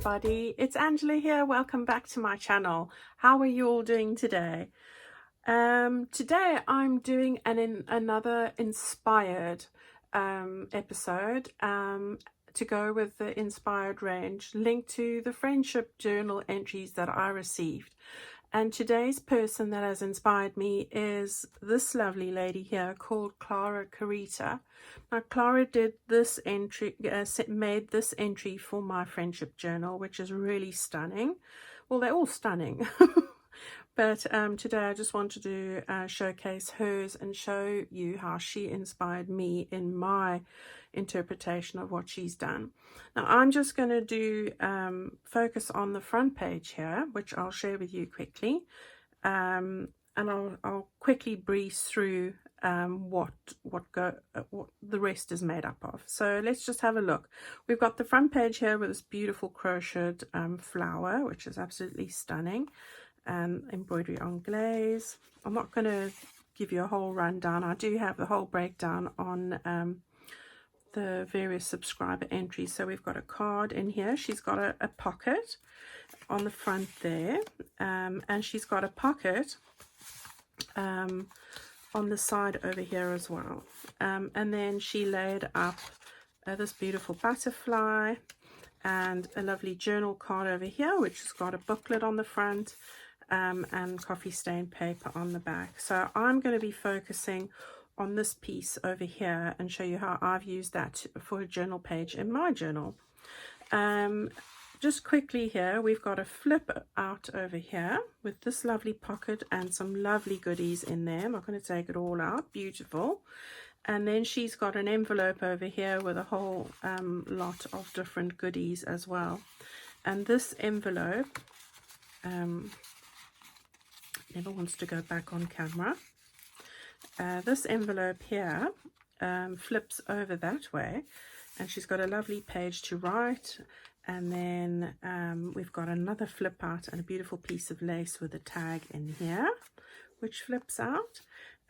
everybody, it's Angela here. Welcome back to my channel. How are you all doing today? Today I'm doing another inspired episode to go with the inspired range linked to the friendship journal entries that I received. And today's person that has inspired me is this lovely lady here called Clara Kiritta. Now, Clara did this entry, made this entry for my friendship journal, which is really stunning. Well, they're all stunning. But today I just wanted to showcase hers and show you how she inspired me in my interpretation of what she's done. Now I'm just going to do focus on the front page here, which I'll share with you quickly, and I'll quickly breeze through what the rest is made up of. So let's just have a look. We've got the front page here with this beautiful crocheted flower, which is absolutely stunning, and embroidery on glaze. I'm not going to give you a whole rundown. I do have the whole breakdown on the various subscriber entries. So we've got a card in here. She's got a pocket on the front there, and she's got a pocket on the side over here as well, and then she laid up this beautiful butterfly and a lovely journal card over here, which has got a booklet on the front, and coffee stained paper on the back. So I'm going to be focusing on this piece over here and show you how I've used that for a journal page in my journal. Just quickly here, we've got a flip out over here with this lovely pocket and some lovely goodies in there. I'm not going to take it all out. Beautiful. And then she's got an envelope over here with a whole lot of different goodies as well. And this envelope never wants to go back on camera. This envelope here flips over that way, and she's got a lovely page to write, and then we've got another flip out and a beautiful piece of lace with a tag in here which flips out,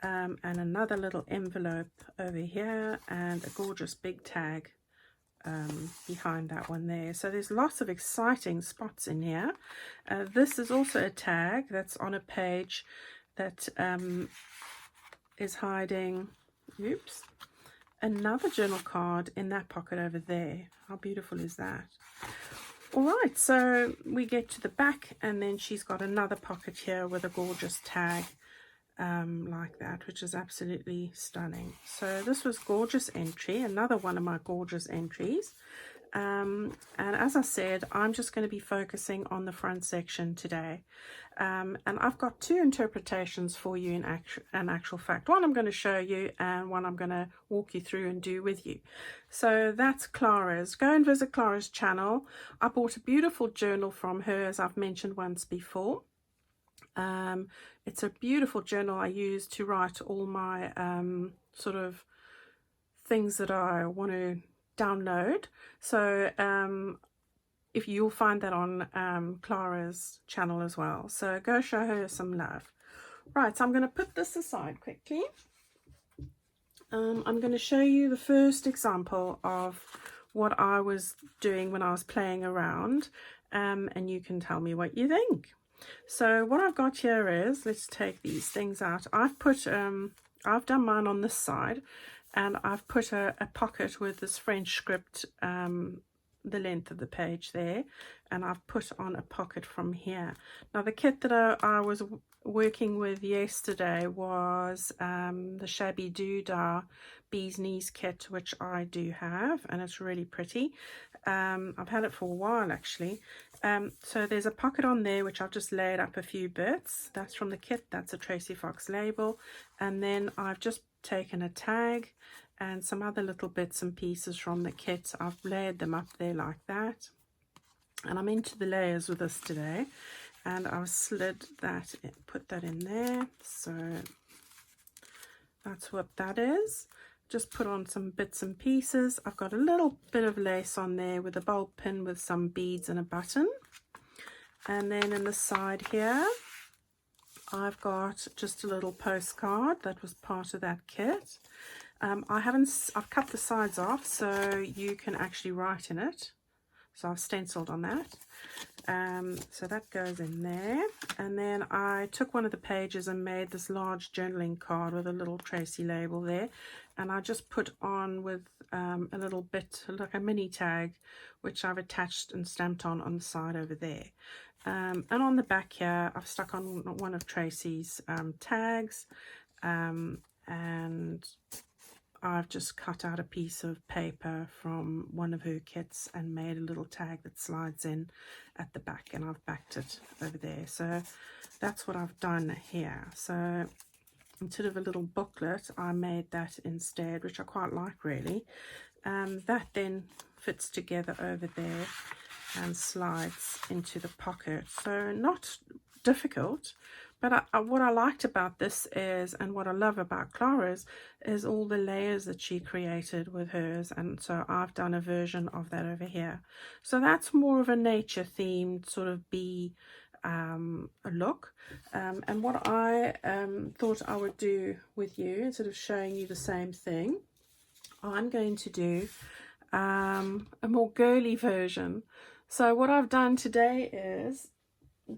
and another little envelope over here and a gorgeous big tag behind that one there. So there's lots of exciting spots in here. This is also a tag that's on a page that is hiding, oops, another journal card in that pocket over there. How beautiful is that? All right, so we get to the back, and then she's got another pocket here with a gorgeous tag like that, which is absolutely stunning. So this was gorgeous entry, another one of my gorgeous entries. And as I said, I'm just going to be focusing on the front section today, and I've got two interpretations for you in actual fact. One I'm going to show you, and one I'm going to walk you through and do with you. So that's Clara's. Go and visit Clara's channel. I bought a beautiful journal from her, as I've mentioned once before. It's a beautiful journal I use to write all my sort of things that I want to download. So if you'll find that on Clara's channel as well, so go show her some love. Right, so I'm going to put this aside quickly. I'm going to show you the first example of what I was doing when I was playing around, and you can tell me what you think. So what I've got here is, let's take these things out. I've done mine on this side, and I've put a pocket with this French script, the length of the page there, and I've put on a pocket from here. Now the kit that I was working with yesterday was the Shabby Doodah Bee's Knees kit, which I do have, and it's really pretty. I've had it for a while actually. So there's a pocket on there which I've just laid up a few bits. That's from the kit. That's a Tracy Fox label, and then I've just taken a tag and some other little bits and pieces from the kit. I've layered them up there like that, and I'm into the layers with this today, and I've slid that, put that in there. So that's what that is. Just put on some bits and pieces. I've got a little bit of lace on there with a bulb pin with some beads and a button, and then in the side here I've got just a little postcard that was part of that kit. I've cut the sides off so you can actually write in it. So I've stenciled on that. So that goes in there. And then I took one of the pages and made this large journaling card with a little Tracy label there. And I just put on with a little bit, like a mini tag, which I've attached and stamped on the side over there. And on the back here, I've stuck on one of Tracy's tags. And I've just cut out a piece of paper from one of her kits and made a little tag that slides in at the back, and I've backed it over there. So that's what I've done here. So instead of a little booklet, I made that instead, which I quite like really. That then fits together over there and slides into the pocket. So not difficult. But what I liked about this is, and what I love about Clara's, is all the layers that she created with hers. And so I've done a version of that over here. So that's more of a nature themed sort of bee look. And what I thought I would do with you, instead of showing you the same thing, I'm going to do a more girly version. So what I've done today is,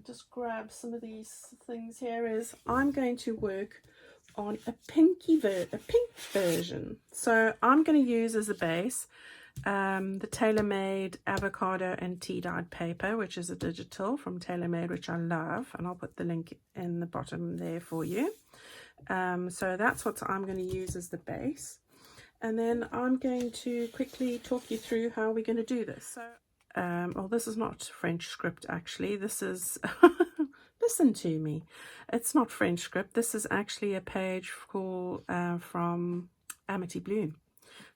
just grab some of these things here, is I'm going to work on a pink version. So I'm going to use as a base the TaylorMade avocado and tea dyed paper, which is a digital from TaylorMade, which I love, and I'll put the link in the bottom there for you. So that's what I'm going to use as the base, and then I'm going to quickly talk you through how we're going to do this. So well, this is not French script actually. This is listen to me, it's not French script. This is actually a page called from Amity Bloom,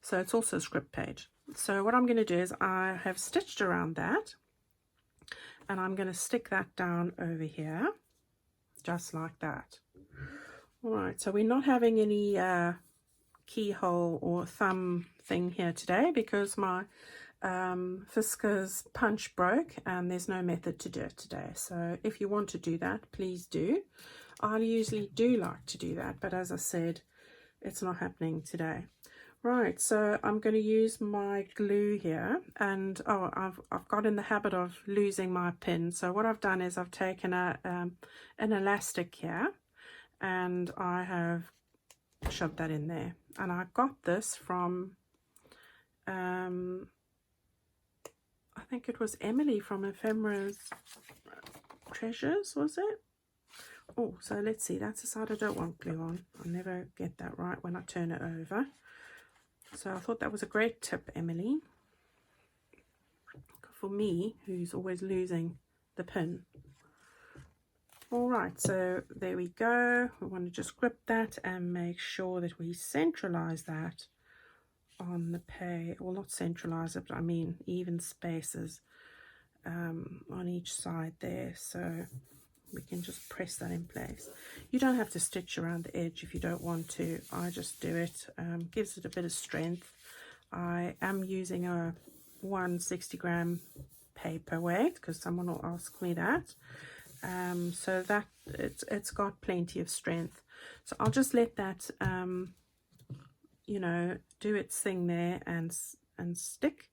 so it's also a script page. So what I'm going to do is I have stitched around that, and I'm going to stick that down over here just like that. All right, so we're not having any keyhole or thumb thing here today because my Fisker's punch broke and there's no method to do it today. So if you want to do that, please do. I usually do like to do that, but as I said, it's not happening today. Right, so I'm going to use my glue here, and I've got in the habit of losing my pin. So what I've done is I've taken an elastic here and I have shoved that in there, and I got this from I think it was Emily from Ephemera's Treasures, was it? Oh, so let's see, that's the side I don't want glue on. I never get that right when I turn it over. So I thought that was a great tip, Emily, for me, who's always losing the pin. All right, so there we go. We want to just grip that and make sure that we centralize that on the page. Well, not centralize it, but I mean even spaces on each side there, so we can just press that in place. You don't have to stitch around the edge if you don't want to. I just do it. Gives it a bit of strength. I am using a 160-gram paperweight because someone will ask me that. So that it's got plenty of strength. So I'll just let that you know, do its thing there and stick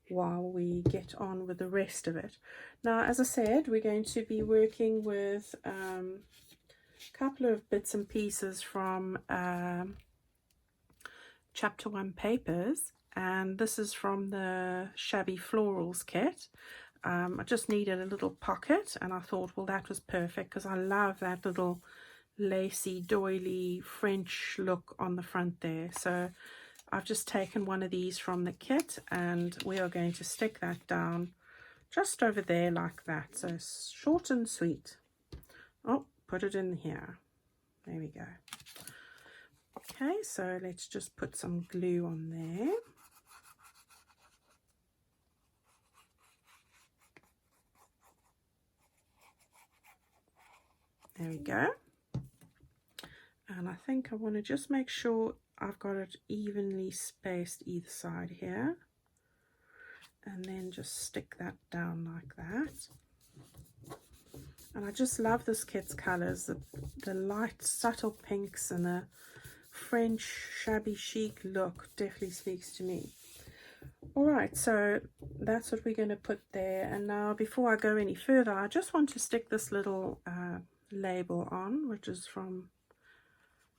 while we get on with the rest of it. Now, as I said, we're going to be working with a couple of bits and pieces from Chapter 1 Papers, and this is from the Shabby Florals kit. I just needed a little pocket, and I thought, well, that was perfect because I love that little lacy, doily French look on the front there. So I've just taken one of these from the kit, and we are going to stick that down just over there like that. So short and sweet. Oh, put it in here. There we go. Okay, so let's just put some glue on there. There we go. And I think I want to just make sure I've got it evenly spaced either side here, and then just stick that down like that. And I just love this kit's colors, the light subtle pinks and the French shabby chic look definitely speaks to me. All right, so that's what we're going to put there. And now before I go any further, I just want to stick this little label on, which is from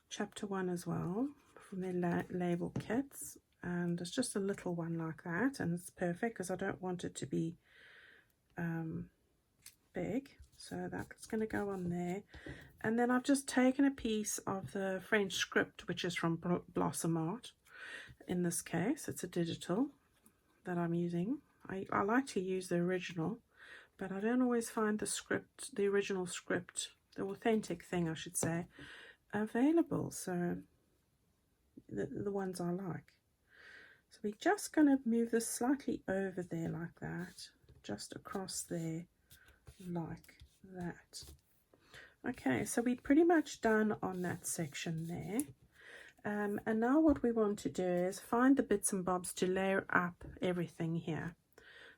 chapter 1 as well, from their label kits. And it's just a little one like that, and it's perfect because I don't want it to be big. So that's going to go on there. And then I've just taken a piece of the French script, which is from Blossom Art. In this case, it's a digital that I'm using. I like to use the original, but I don't always find the original script, the authentic thing I should say, available. So the ones I like. So we're just going to move this slightly over there like that, just across there like that. Okay, so we're pretty much done on that section there. And now what we want to do is find the bits and bobs to layer up everything here.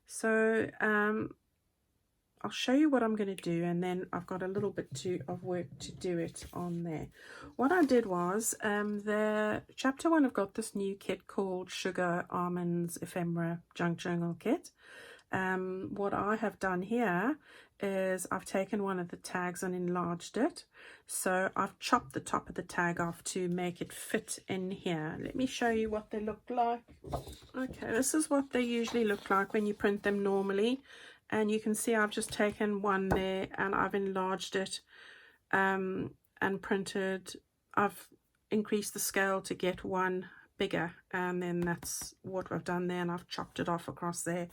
So I'll show you what I'm going to do, and then I've got a little bit of work to do it on there. What I did was, the chapter 1 I've got this new kit called Sugar Almonds Ephemera Junk Journal Kit. What I have done here is I've taken one of the tags and enlarged it. So I've chopped the top of the tag off to make it fit in here. Let me show you what they look like. Okay, this is what they usually look like when you print them normally. And you can see I've just taken one there and I've enlarged it and printed. I've increased the scale to get one bigger, and then that's what I've done there, and I've chopped it off across there.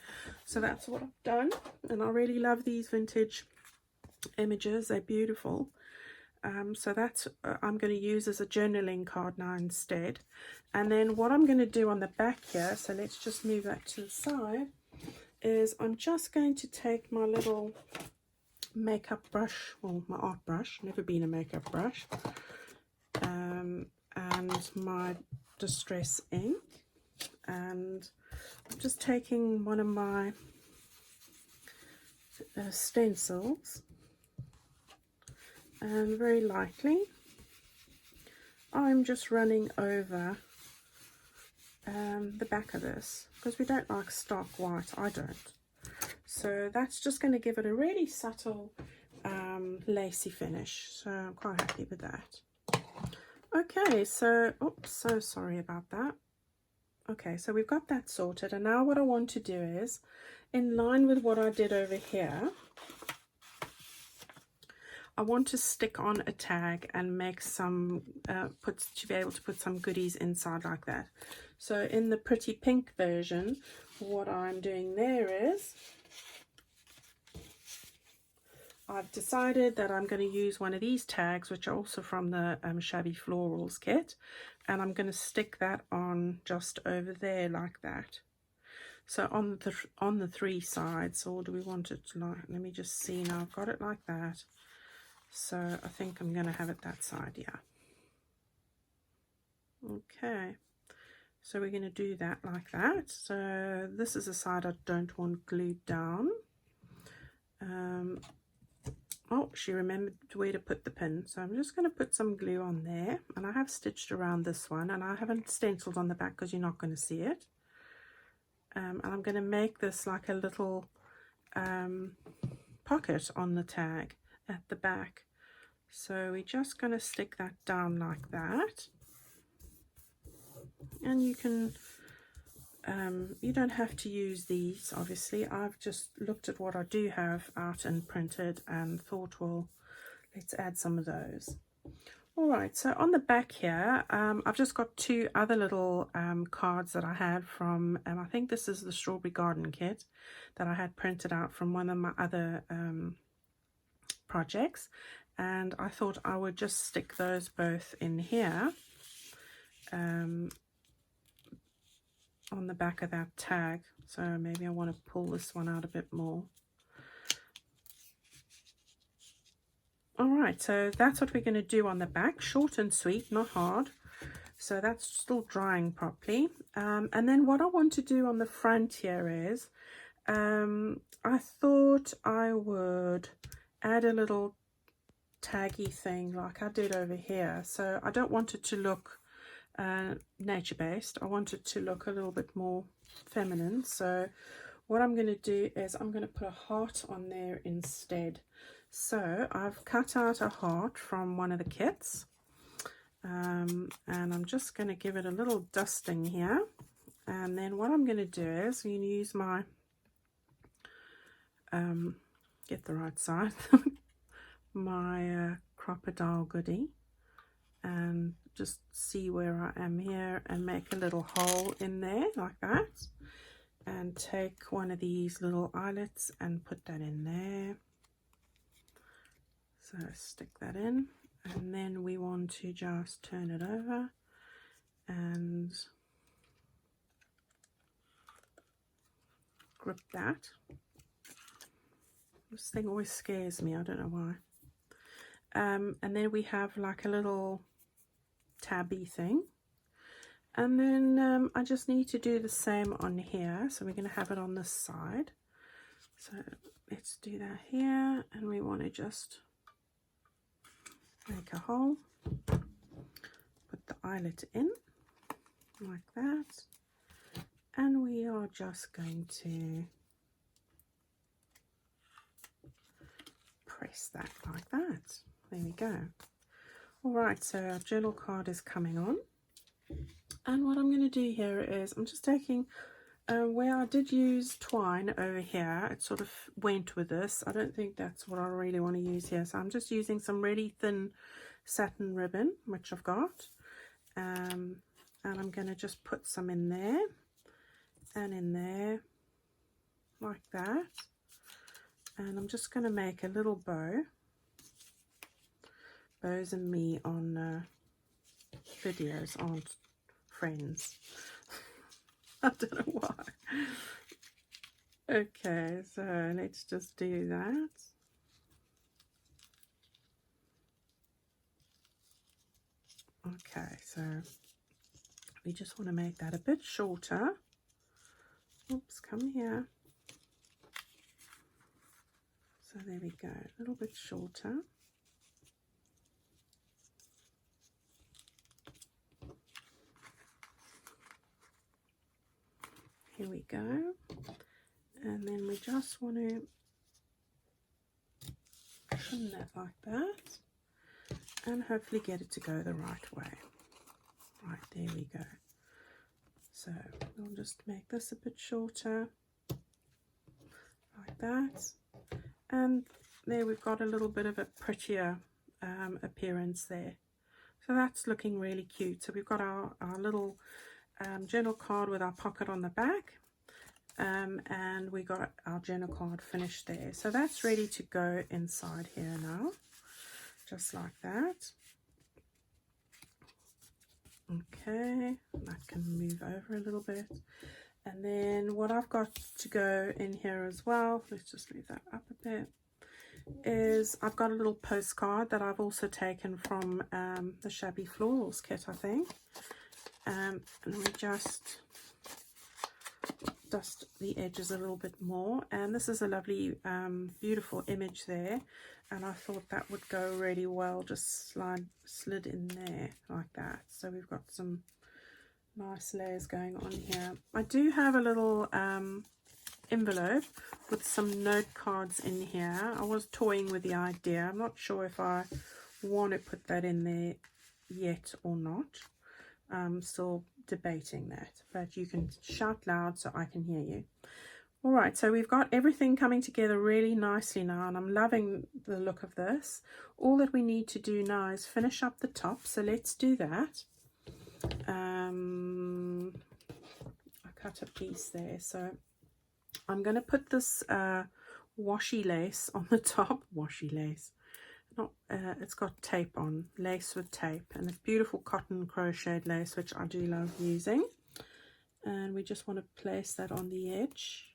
So that's what I've done, and I really love these vintage images. They're beautiful. So that's I'm going to use as a journaling card now instead. And then what I'm going to do on the back here, so let's just move that to the side, is I'm just going to take my little makeup brush, well, my art brush, never been a makeup brush, and my distress ink, and I'm just taking one of my stencils, and very lightly I'm just running over the back of this, because we don't like stark white. I don't. So that's just going to give it a really subtle lacy finish, so I'm quite happy with that. Okay, so oops, so sorry about that. Okay, so we've got that sorted, and now what I want to do is, in line with what I did over here, I want to stick on a tag and make some to be able to put some goodies inside like that. So in the pretty pink version, what I'm doing there is I've decided that I'm going to use one of these tags, which are also from the Shabby Florals kit, and I'm going to stick that on just over there like that. So on the 3 sides, or do we want it to like, let me just see now, I've got it like that. So I think I'm going to have it that side, yeah. Okay, so we're going to do that like that. So this is a side I don't want glued down. Oh, she remembered where to put the pin, so I'm just going to put some glue on there, and I have stitched around this one, and I haven't stenciled on the back because you're not going to see it. And I'm going to make this like a little pocket on the tag at the back. So we're just going to stick that down like that, and you can you don't have to use these, obviously. I've just looked at what I do have out and printed and thought, well, let's add some of those. All right, so on the back here, I've just got 2 other little cards that I had from, I think this is the Strawberry Garden kit that I had printed out from one of my other projects, and I thought I would just stick those both in here on the back of that tag. So maybe I want to pull this one out a bit more. All right, so that's what we're going to do on the back. Short and sweet, not hard. So that's still drying properly. And then what I want to do on the front here is, I thought I would add a little taggy thing like I did over here. So I don't want it to look nature-based. I want it to look a little bit more feminine. So what I'm going to do is I'm going to put a heart on there instead. So I've cut out a heart from one of the kits, and I'm just going to give it a little dusting here. And then what I'm going to do is I'm going to use my get the right side my crocodile goodie, and just see where I am here and make a little hole in there like that, and take one of these little eyelets and put that in there. So stick that in, and then we want to just turn it over and grip that. This thing always scares me, I don't know why. And then we have like a little tabby thing, and then I just need to do the same on here. So we're going to have it on this side, so let's do that here, and we want to just make a hole, put the eyelet in like that, and we are just going to press that like that. There we go. All right, so our journal card is coming on, and what I'm going to do here is I'm just taking where I did use twine over here, it sort of went with this. I don't think that's what I really want to use here, so I'm just using some really thin satin ribbon, which I've got, and I'm going to just put some in there and in there like that, and I'm just going to make a little bow. Bows and me on videos aren't friends. I don't know why. Okay, so let's just do that. Okay, so we just want to make that a bit shorter. Oops, come here. So there we go, a little bit shorter. Here we go, and then we just want to trim that like that, and hopefully get it to go the right way. Right, there we go. So we'll just make this a bit shorter like that, and there we've got a little bit of a prettier appearance there. So that's looking really cute. So we've got our little journal card with our pocket on the back, and we got our journal card finished there. So that's ready to go inside here now, just like that. Okay, that can move over a little bit, and then what I've got to go in here as well, let's just move that up a bit, is I've got a little postcard that I've also taken from the Shabby Florals kit, I think. And we just dust the edges a little bit more, and this is a lovely beautiful image there, and I thought that would go really well, just slid in there like that. So we've got some nice layers going on here. I do have a little envelope with some note cards in here. I was toying with the idea. I'm not sure if I want to put that in there yet or not. I'm still debating that, but you can shout loud so I can hear you. All right, so we've got everything coming together really nicely now, and I'm loving the look of this. All that we need to do now is finish up the top, so let's do that. I cut a piece there, so I'm going to put this washi lace on the top. Washi lace. It's got tape on, lace with tape, and it's beautiful cotton crocheted lace, which I do love using. And we just want to place that on the edge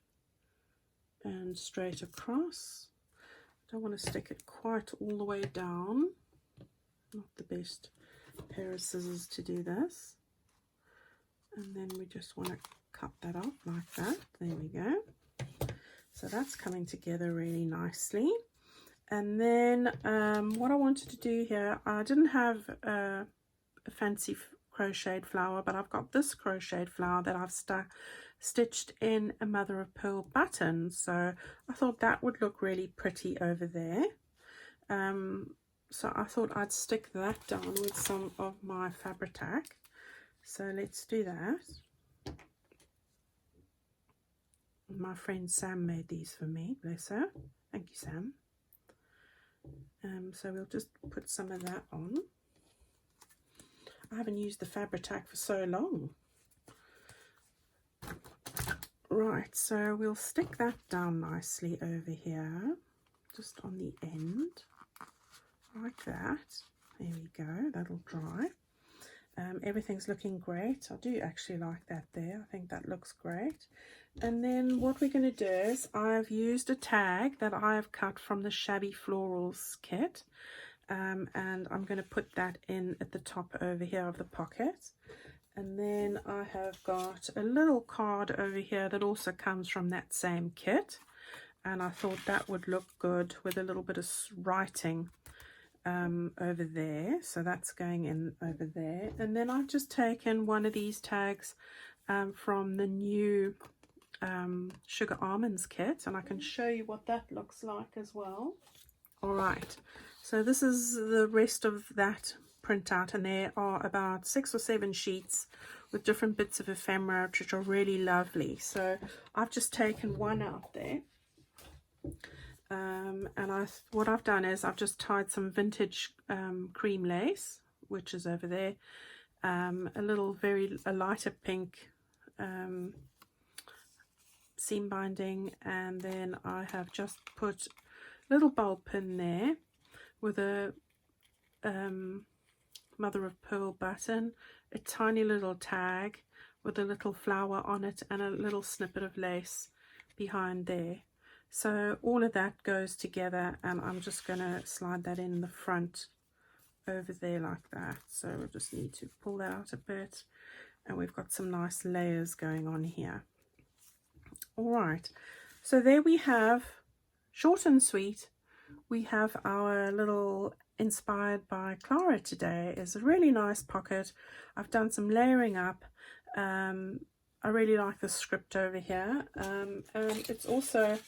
and straight across. Don't want to stick it quite all the way down. Not the best pair of scissors to do this. And then we just want to cut that off like that. There we go. So that's coming together really nicely. And then what I wanted to do here, I didn't have a fancy crocheted flower, but I've got this crocheted flower that I've stitched in a mother of pearl button, so I thought that would look really pretty over there. So I thought I'd stick that down with some of my Fabri-Tac. So let's do that. My friend Sam made these for me, bless her. Thank you, Sam. So we'll just put some of that on. I haven't used the Fabri-Tac for so long. Right, so we'll stick that down nicely over here, just on the end, like that. There we go, that'll dry. Everything's looking great. I do actually like that there. I think that looks great. And then what we're going to do is I've used a tag that I have cut from the Shabby Florals kit. And I'm going to put that in at the top over here of the pocket. And then I have got a little card over here that also comes from that same kit. And I thought that would look good with a little bit of writing over there. So that's going in over there. And then I've just taken one of these tags from the new Sugar Almonds kit. And I can show you what that looks like as well. All right. So this is the rest of that printout, and there are about 6 or 7 sheets with different bits of ephemera which are really lovely. So I've just taken one out there, and what I've done is I've just tied some vintage cream lace, which is over there, a lighter pink seam binding, and then I have just put a little bulb pin there with a mother of pearl button, a tiny little tag with a little flower on it, and a little snippet of lace behind there. So all of that goes together, and I'm just going to slide that in the front over there like that. So we'll just need to pull that out a bit, and we've got some nice layers going on here. All right, so there we have, short and sweet, we have our little inspired by Clara today. It's a really nice pocket. I've done some layering up. I really like the script over here, and it's also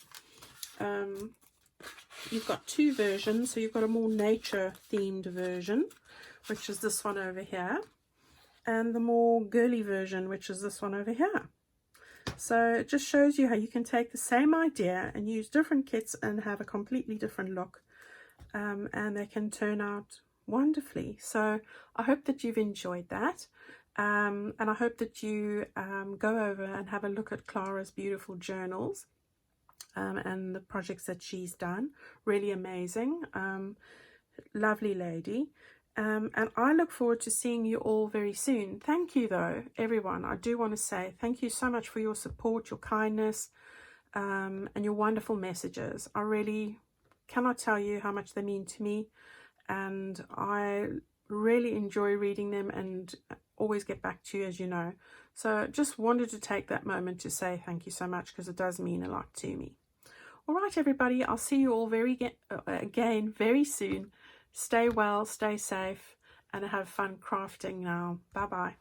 you've got 2 versions. So you've got a more nature themed version, which is this one over here, and the more girly version, which is this one over here. So it just shows you how you can take the same idea and use different kits and have a completely different look, and they can turn out wonderfully. So I hope that you've enjoyed that, and I hope that you go over and have a look at Clara's beautiful journals and the projects that she's done. Really amazing, lovely lady. And I look forward to seeing you all very soon. Thank you though, everyone. I do want to say thank you so much for your support, your kindness, and your wonderful messages. I really cannot tell you how much they mean to me, and I really enjoy reading them and always get back to you, as you know. So just wanted to take that moment to say thank you so much, because it does mean a lot to me. All right, everybody, I'll see you all again very soon. Stay well, stay safe, and have fun crafting now. Bye-bye.